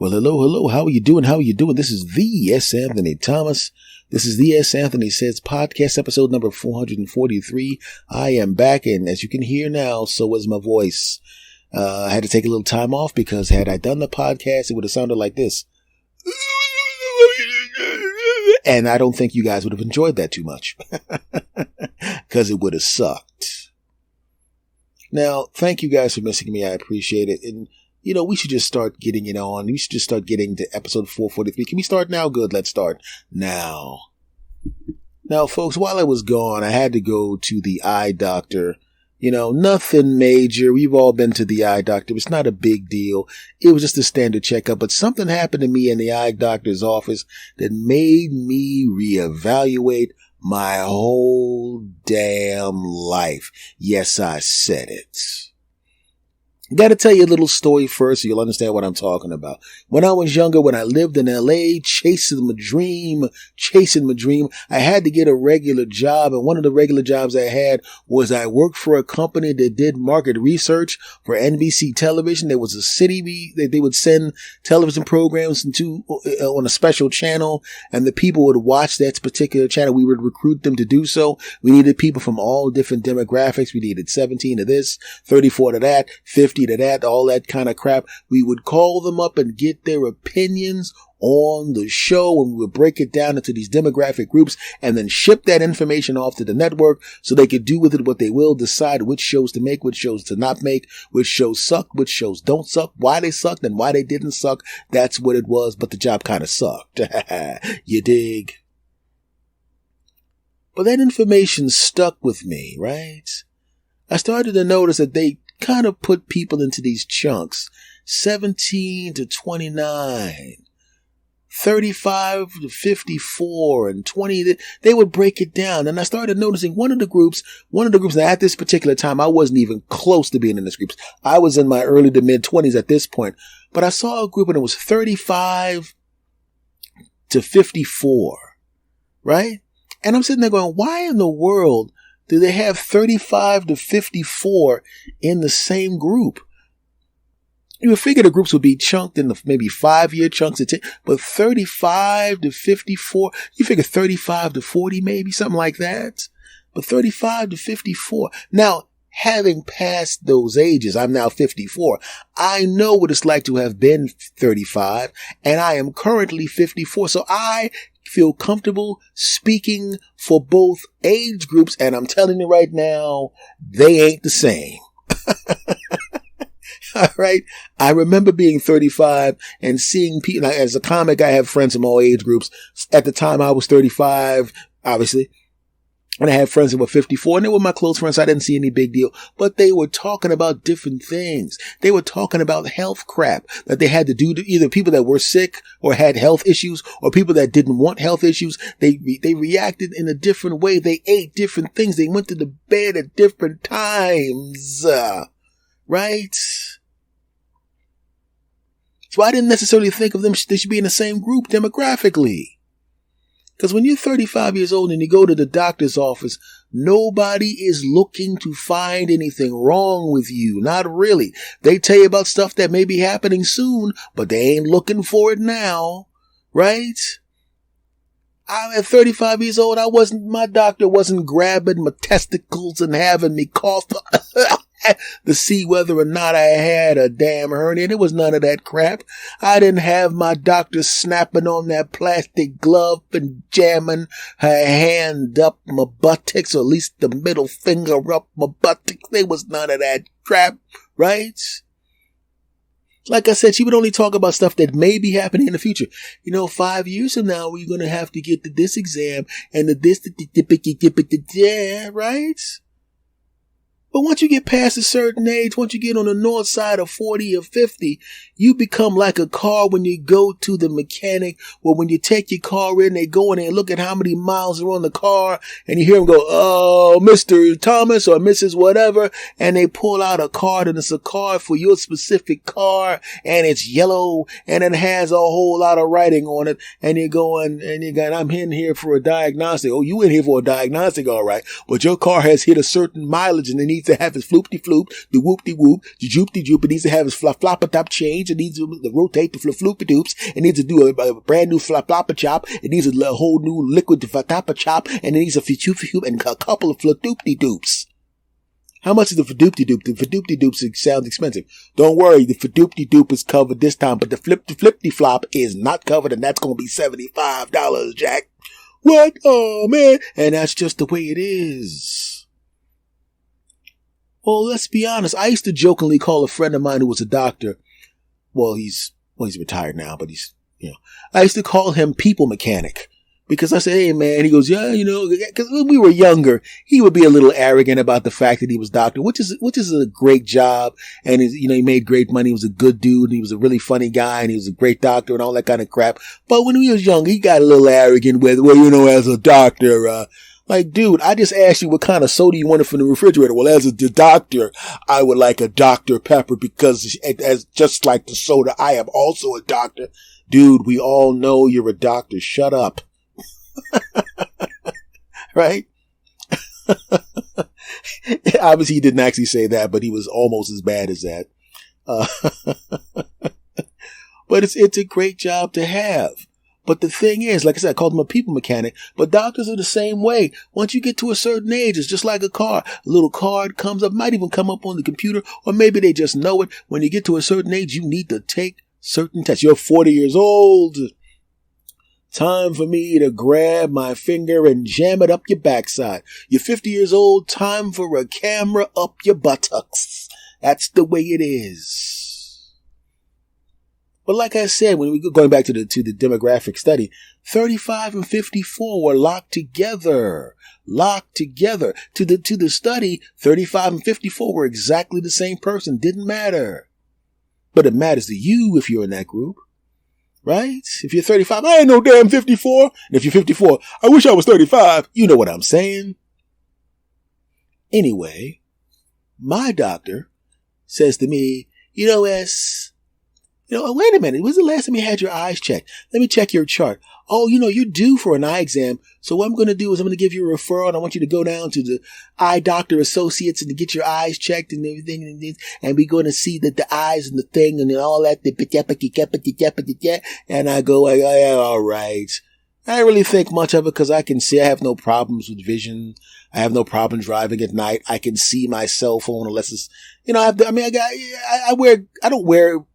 Well, hello. How are you doing? This is the S. Anthony Thomas. This is the S. Anthony Says podcast, episode number 443. I am back, and as you can hear now, so is my voice. I had to take a little time off because had I done the podcast, it would have sounded like this. And I don't think you guys would have enjoyed that too much because it would have sucked. Now, thank you guys for missing me. I appreciate it. And we should just start getting it on. We should just start getting to episode 443. Can we start now? Good. Let's start now. Now, folks, while I was gone, I had to go to the eye doctor. Nothing major. We've all been to the eye doctor. It's not a big deal. It was just a standard checkup. But something happened to me in the eye doctor's office that made me reevaluate my whole damn life. Yes, I said it. Got to tell you a little story first so you'll understand what I'm talking about. When I was younger, when I lived in LA, chasing my dream, I had to get a regular job. And one of the regular jobs I had was I worked for a company that did market research for NBC television. There was a city they would send television programs into on a special channel, and the people would watch that particular channel. We would recruit them to do so. We needed people from all different demographics. We needed 17 to this, 34 to that, 50 to that, all that kind of crap. We would call them up and get their opinions on the show, and we would break it down into these demographic groups and then ship that information off to the network so they could do with it what they will, decide which shows to make, which shows to not make, which shows suck, which shows don't suck, why they sucked and why they didn't suck. That's what it was, but the job kind of sucked. You dig? But that information stuck with me, right? I started to notice that they kind of put people into these chunks, 17 to 29, 35 to 54, and 20. They would break it down. And I started noticing one of the groups, and at this particular time, I wasn't even close to being in this group. I was in my early to mid 20s at this point, but I saw a group and it was 35 to 54, right? And I'm sitting there going, why in the world do they have 35 to 54 in the same group? You would figure the groups would be chunked in maybe 5-year chunks, but 35 to 54, you figure 35 to 40 maybe, something like that. But 35 to 54. Now, having passed those ages, I'm now 54. I know what it's like to have been 35, and I am currently 54. So I feel comfortable speaking for both age groups, and I'm telling you right now, they ain't the same. All right. I remember being 35 and seeing people. As a comic, I have friends from all age groups. At the time, I was 35, obviously. And I had friends that were 54, and they were my close friends. So I didn't see any big deal. But they were talking about different things. They were talking about health crap that they had to do to either people that were sick or had health issues or people that didn't want health issues. They reacted in a different way. They ate different things. They went to the bed at different times. Right? So I didn't necessarily think of them, they should be in the same group demographically. Because when you're 35 years old and you go to the doctor's office, nobody is looking to find anything wrong with you. Not really. They tell you about stuff that may be happening soon, but they ain't looking for it now. Right? At 35 years old, my doctor wasn't grabbing my testicles and having me cough to see whether or not I had a damn hernia. And it was none of that crap. I didn't have my doctor snapping on that plastic glove and jamming her hand up my buttocks, or at least the middle finger up my buttocks. There was none of that crap, right? Like I said, she would only talk about stuff that may be happening in the future. 5 years from now, we're going to have to get this exam and this, right? But once you get past a certain age, once you get on the north side of 40 or 50, you become like a car when you go to the mechanic, or when you take your car in, they go in and look at how many miles are on the car, and you hear them go, oh, Mr. Thomas or Mrs. whatever, and they pull out a card, and it's a card for your specific car, and it's yellow, and it has a whole lot of writing on it, and you're going, I'm in here for a diagnostic. Oh, you in here for a diagnostic, all right, but your car has hit a certain mileage, and they need needs to have his floop-de-floop, the whoop-de-whoop, the joop-de-joop. It needs to have his flop-flop-a-top change. It needs to rotate the floop-de-doops. It needs to do a brand new flop-flop-a-chop. It needs a whole new liquid flop-a-chop. And it needs a fichu-fichu and a couple of floop-de-doops. How much is the fadoop-de-doop? The fadoop-de-doop sounds expensive. Don't worry, the fadoop-de-doop is covered this time, but the flip-de-flop is not covered, and that's going to be $75, Jack. What? Oh, man. And that's just the way it is. Well, let's be honest. I used to jokingly call a friend of mine who was a doctor. Well, he's retired now, but I used to call him People Mechanic. Because I said, hey, man, he goes, yeah, because when we were younger, he would be a little arrogant about the fact that he was doctor, which is a great job. And, he made great money. He was a good dude. And he was a really funny guy. And he was a great doctor and all that kind of crap. But when he was younger, he got a little arrogant with, as a doctor, like, dude, I just asked you what kind of soda you wanted from the refrigerator. Well, as a doctor, I would like a Dr. Pepper because as just like the soda, I am also a doctor. Dude, we all know you're a doctor. Shut up. Right? Obviously, he didn't actually say that, but he was almost as bad as that. But it's a great job to have. But the thing is, like I said, I called him a people mechanic, but doctors are the same way. Once you get to a certain age, it's just like a car. A little card comes up, might even come up on the computer, or maybe they just know it. When you get to a certain age, you need to take certain tests. You're 40 years old. Time for me to grab my finger and jam it up your backside. You're 50 years old. Time for a camera up your buttocks. That's the way it is. But like I said, when we go going back to the demographic study, 35 and 54 were locked together. To the study, 35 and 54 were exactly the same person. Didn't matter. But it matters to you if you're in that group. Right? If you're 35, I ain't no damn 54. And if you're 54, I wish I was 35. You know what I'm saying. Anyway, my doctor says to me, S, wait a minute. When's the last time you had your eyes checked? Let me check your chart. Oh, you're due for an eye exam. So what I'm going to do is I'm going to give you a referral and I want you to go down to the eye doctor associates and to get your eyes checked and everything. And we're going to see that the eyes and the thing and all that. And I go, yeah, all right. I don't really think much of it because I can see I have no problems with vision. I have no problem driving at night. I can see my cell phone unless it's, I don't wear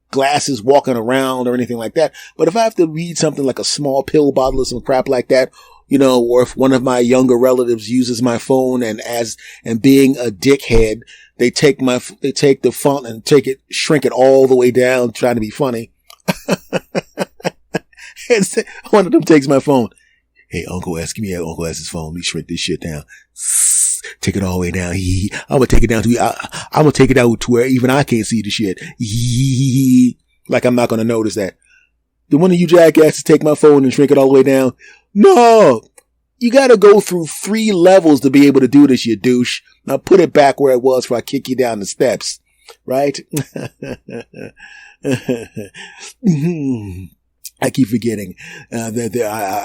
glasses walking around or anything like that. But if I have to read something like a small pill bottle or some crap like that, or if one of my younger relatives uses my phone and being a dickhead, they take the font and shrink it all the way down, trying to be funny. And one of them takes my phone. Hey, Uncle S, give me Uncle S's phone. Let me shrink this shit down. Take it all the way down. I'm gonna take it down I'm gonna take it out to where even I can't see the shit. Like I'm not gonna notice that. Did one of you jackasses take my phone and shrink it all the way down? No! You gotta go through 3 levels to be able to do this, you douche. Now put it back where it was before I kick you down the steps. Right? I keep forgetting that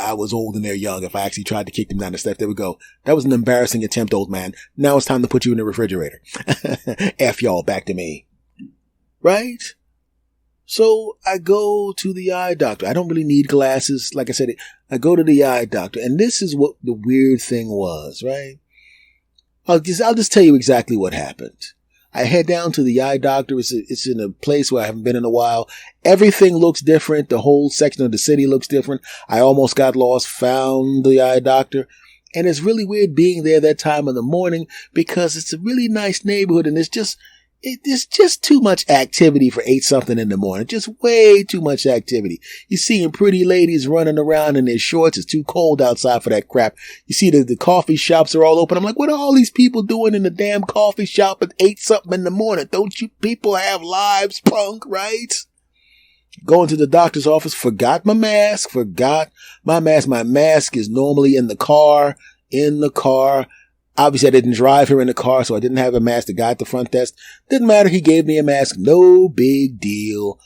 I was old and they're young. If I actually tried to kick them down the steps, there we go. That was an embarrassing attempt, old man. Now it's time to put you in the refrigerator. F y'all, back to me. Right? So I go to the eye doctor. I don't really need glasses. Like I said, I go to the eye doctor. And this is what the weird thing was, right? I'll just tell you exactly what happened. I head down to the eye doctor. It's in a place where I haven't been in a while. Everything looks different. The whole section of the city looks different. I almost got lost, found the eye doctor. And it's really weird being there that time of the morning because it's a really nice neighborhood and it's just too much activity for 8-something in the morning. Just way too much activity. You're seeing pretty ladies running around in their shorts. It's too cold outside for that crap. You see the coffee shops are all open. I'm like, what are all these people doing in the damn coffee shop at 8-something in the morning? Don't you people have lives, punk, right? Going to the doctor's office, forgot my mask. My mask is normally in the car. Obviously, I didn't drive here in the car, so I didn't have a mask. The guy at the front desk, didn't matter. He gave me a mask. No big deal.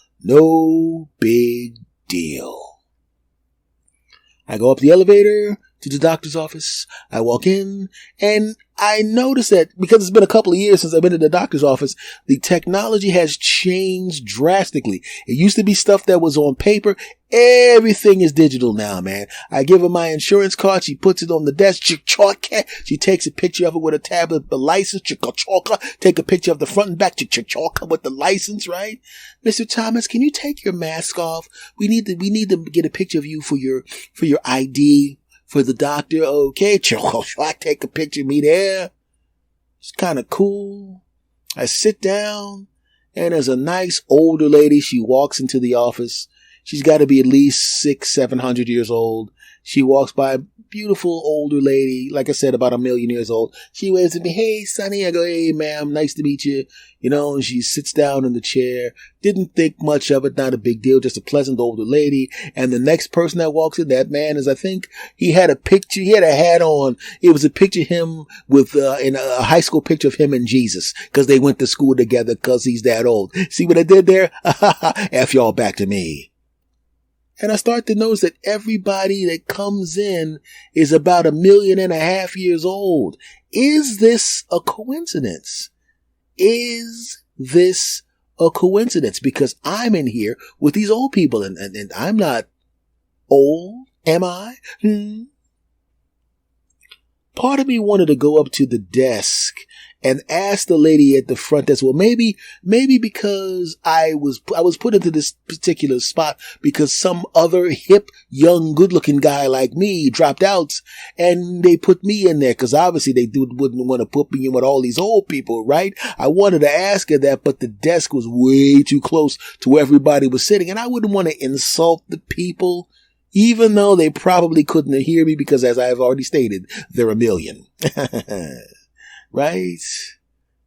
I go up the elevator to the doctor's office. I walk in and I notice that because it's been a couple of years since I've been in the doctor's office, the technology has changed drastically. It used to be stuff that was on paper. Everything is digital now, man. I give her my insurance card. She puts it on the desk. She takes a picture of it with a tablet, the license. Take a picture of the front and back with the license, right? Mr. Thomas, can you take your mask off? We need to get a picture of you for your ID. For the doctor, okay, I take a picture of me there. It's kind of cool. I sit down, and there's a nice older lady. She walks into the office. She's got to be at least 600-700 years old. She walks by, a beautiful older lady, like I said, about 1,000,000 years old. She waves at me, "Hey, Sonny." I go, "Hey, ma'am, nice to meet you." You know, and she sits down in the chair. Didn't think much of it, not a big deal, just a pleasant older lady. And the next person that walks in, that man is, I think, he had a picture, he had a hat on. It was a picture of him with, in a high school picture of him and Jesus, because they went to school together because he's that old. See what I did there? F y'all back to me. And I start to notice that everybody that comes in is about 1.5 million years old. Is this a coincidence? Is this a coincidence? Because I'm in here with these old people and I'm not old, am I? Part of me wanted to go up to the desk and ask the lady at the front desk, well, maybe because I was put into this particular spot because some other hip, young, good-looking guy like me dropped out, and they put me in there because obviously they wouldn't want to put me in with all these old people, right? I wanted to ask her that, but the desk was way too close to where everybody was sitting, and I wouldn't want to insult the people, even though they probably couldn't hear me because, as I have already stated, they're 1,000,000. Right?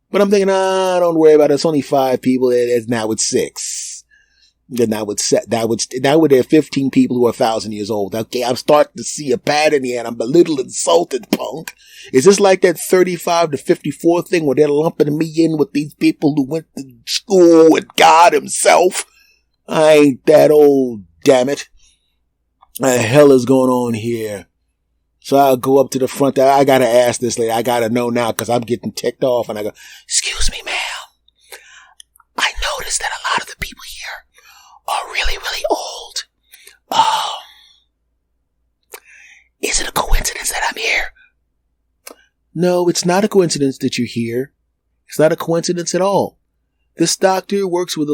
But I'm thinking, don't worry about it. It's only 5 people. Now it's 6. Then now there are 15 people who are 1,000 years old. Okay, I'm starting to see a pattern here, and I'm a little insulted, punk. Is this like that 35 to 54 thing where they're lumping me in with these people who went to school with God himself? I ain't that old, damn it. What the hell is going on here? So I'll go up to the front. I gotta ask this lady. I gotta know now because I'm getting ticked off. And I go, "Excuse me, ma'am. I noticed that a lot of the people here are really, really old. Is it a coincidence that I'm here?" No, it's not a coincidence that you're here. It's not a coincidence at all. This doctor works with,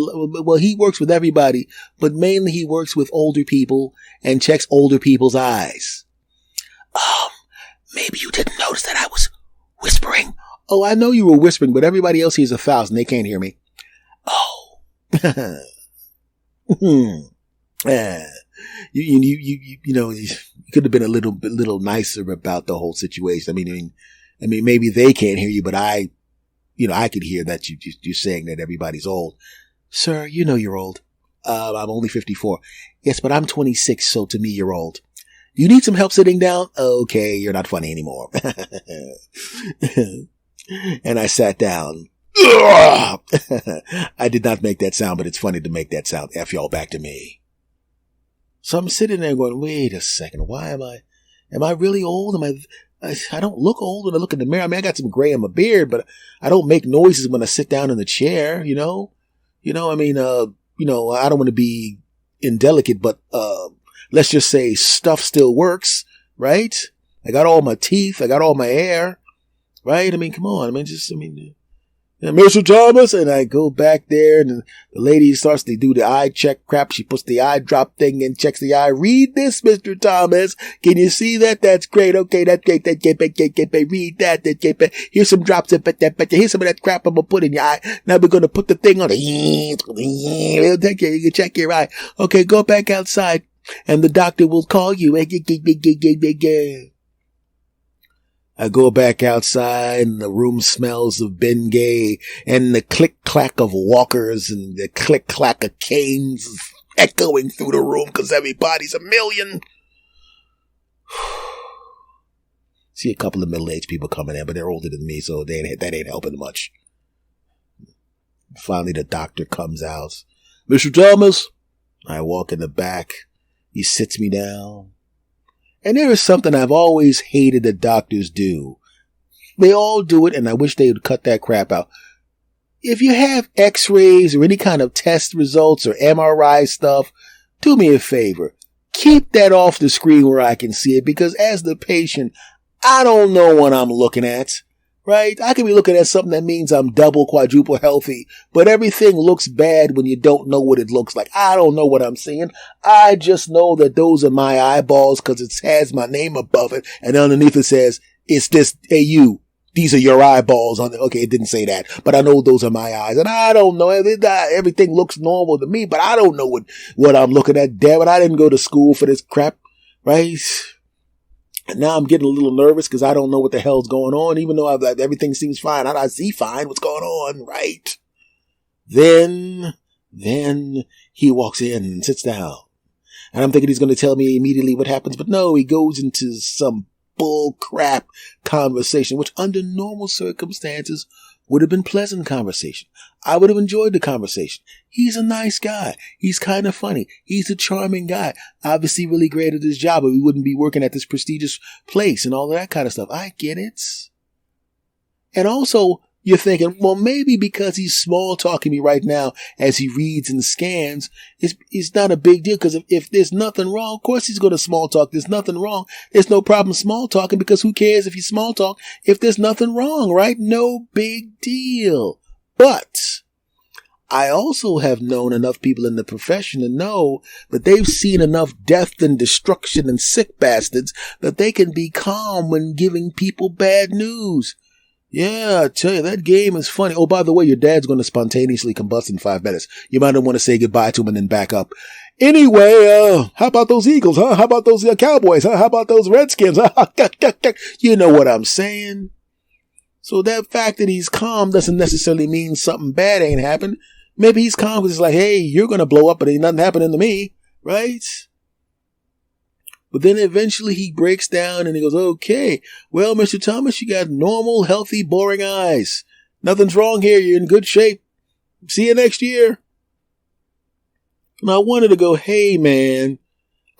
he works with everybody, but mainly he works with older people and checks older people's eyes. Maybe you didn't notice that I was whispering. Oh, I know you were whispering, but everybody else hears 1,000. They can't hear me. Oh. You could have been a little nicer about the whole situation. I mean, maybe they can't hear you, but I could hear that you're saying that everybody's old. Sir, you're old. I'm only 54. Yes, but I'm 26, so to me, you're old. You need some help sitting down? Okay, you're not funny anymore. And I sat down. I did not make that sound, but it's funny to make that sound. F y'all back to me. So I'm sitting there going, wait a second. Why am I really old? I don't look old when I look in the mirror. I mean, I got some gray in my beard, but I don't make noises when I sit down in the chair, I don't want to be indelicate, but, let's just say stuff still works, right? I got all my teeth. I got all my hair, right? I mean, come on. Mr. Thomas. And I go back there and the lady starts to do the eye check crap. She puts the eye drop thing in, checks the eye. Read this, Mr. Thomas. Can you see that? That's great. Okay, that's great. Read that. Here's some drops. Here's some of that crap I'm going to put in your eye. Now we're going to put the thing on. It'll take you. You can check your eye. Okay, go back outside. And the doctor will call you. I go back outside and the room smells of Bengay and the click-clack of walkers and the click-clack of canes echoing through the room because everybody's 1,000,000. See a couple of middle-aged people coming in, but they're older than me, so that ain't helping much. Finally, the doctor comes out. Mr. Thomas. I walk in the back. He sits me down. And there is something I've always hated that doctors do. They all do it, and I wish they would cut that crap out. If you have x-rays or any kind of test results or MRI stuff, do me a favor. Keep that off the screen where I can see it, because as the patient, I don't know what I'm looking at, right? I could be looking at something that means I'm double, quadruple healthy, but everything looks bad when you don't know what it looks like. I don't know what I'm seeing. I just know that those are my eyeballs because it has my name above it, and underneath it says, it's this, hey you. These are your eyeballs on it. Okay, it didn't say that, but I know those are my eyes. And I don't know. Everything looks normal to me, but I don't know what I'm looking at. Damn it, I didn't go to school for this crap, right? And now I'm getting a little nervous because I don't know what the hell's going on, even though everything seems fine. I see fine what's going on, right? Then he walks in and sits down. And I'm thinking he's going to tell me immediately what happens, but no, he goes into some bull crap conversation, which under normal circumstances would have been pleasant conversation. I would have enjoyed the conversation. He's a nice guy. He's kind of funny. He's a charming guy. Obviously really great at his job, or we wouldn't be working at this prestigious place and all of that kind of stuff. I get it. And also, you're thinking, well, maybe because he's small talking me right now as he reads and scans, it's not a big deal, because if there's nothing wrong, of course he's going to small talk. There's nothing wrong. There's no problem small talking, because who cares if you small talk if there's nothing wrong, right? No big deal. But I also have known enough people in the profession to know that they've seen enough death and destruction and sick bastards that they can be calm when giving people bad news. Yeah, I tell you, that game is funny. Oh, by the way, your dad's going to spontaneously combust in 5 minutes. You might want to say goodbye to him and then back up. Anyway, how about those Eagles, huh? How about those Cowboys, huh? How about those Redskins? You know what I'm saying? So that fact that he's calm doesn't necessarily mean something bad ain't happened. Maybe he's calm because it's like, hey, you're going to blow up, but ain't nothing happening to me, right? But then eventually he breaks down and he goes, okay, well, Mr. Thomas, you got normal, healthy, boring eyes. Nothing's wrong here. You're in good shape. See you next year. And I wanted to go, hey, man,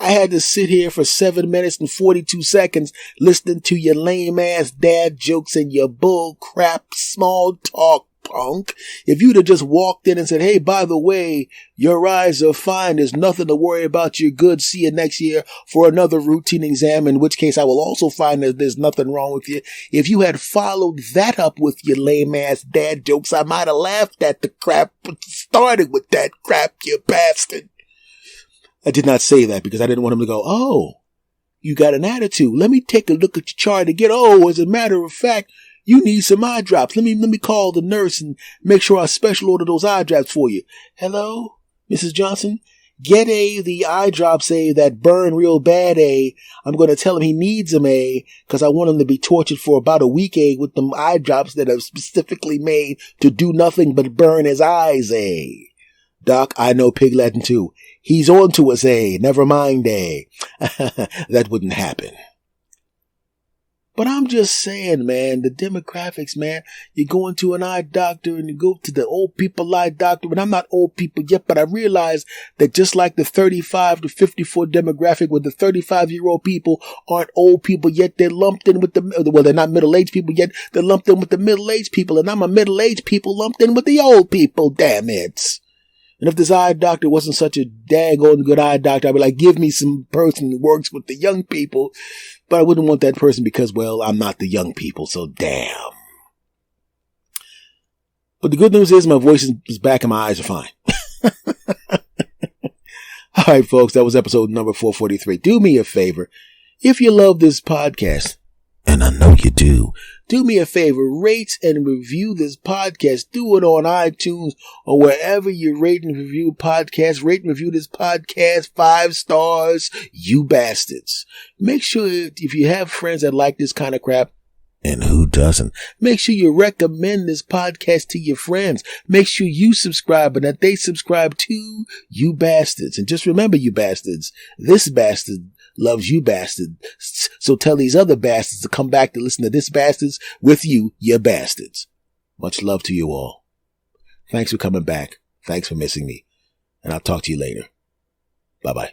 I had to sit here for 7 minutes and 42 seconds listening to your lame ass dad jokes and your bull crap small talk, punk. If you'd have just walked in and said, hey, by the way, your eyes are fine. There's nothing to worry about. You're good. See you next year for another routine exam, in which case I will also find that there's nothing wrong with you. If you had followed that up with your lame ass dad jokes, I might have laughed at the crap, but started with that crap, you bastard. I did not say that because I didn't want him to go, oh, you got an attitude. Let me take a look at your chart again. Oh, as a matter of fact, you need some eye drops. Let me call the nurse and make sure I special order those eye drops for you. Hello, Mrs. Johnson? Get the eye drops, that burn real bad, I'm going to tell him he needs them, because I want him to be tortured for about a week, with them eye drops that are specifically made to do nothing but burn his eyes, Doc, I know Pig Latin too. He's on to us, Never mind, That wouldn't happen. But I'm just saying, man, the demographics, man, you go into an eye doctor and you go to the old people eye doctor, and I'm not old people yet, but I realize that just like the 35 to 54 demographic, where the 35-year-old people aren't old people yet, they're lumped in with they're not middle-aged people yet, they're lumped in with the middle-aged people, and I'm a middle-aged people lumped in with the old people, damn it. And if this eye doctor wasn't such a daggone good eye doctor, I'd be like, give me some person who works with the young people. But I wouldn't want that person because, well, I'm not the young people, so damn. But the good news is my voice is back and my eyes are fine. All right, folks, that was episode number 443. Do me a favor. If you love this podcast, and I know you do me a favor, rate and review this podcast. Do it on iTunes or wherever you rate and review podcasts. Rate and review this podcast 5 stars, you bastards. Make sure if you have friends that like this kind of crap, and who doesn't, make sure you recommend this podcast to your friends. Make sure you subscribe and that they subscribe to you bastards. And just remember, you bastards, this bastard loves you bastards. So tell these other bastards to come back to listen to this bastards with you bastards. Much love to you all. Thanks for coming back. Thanks for missing me. And I'll talk to you later. Bye-bye.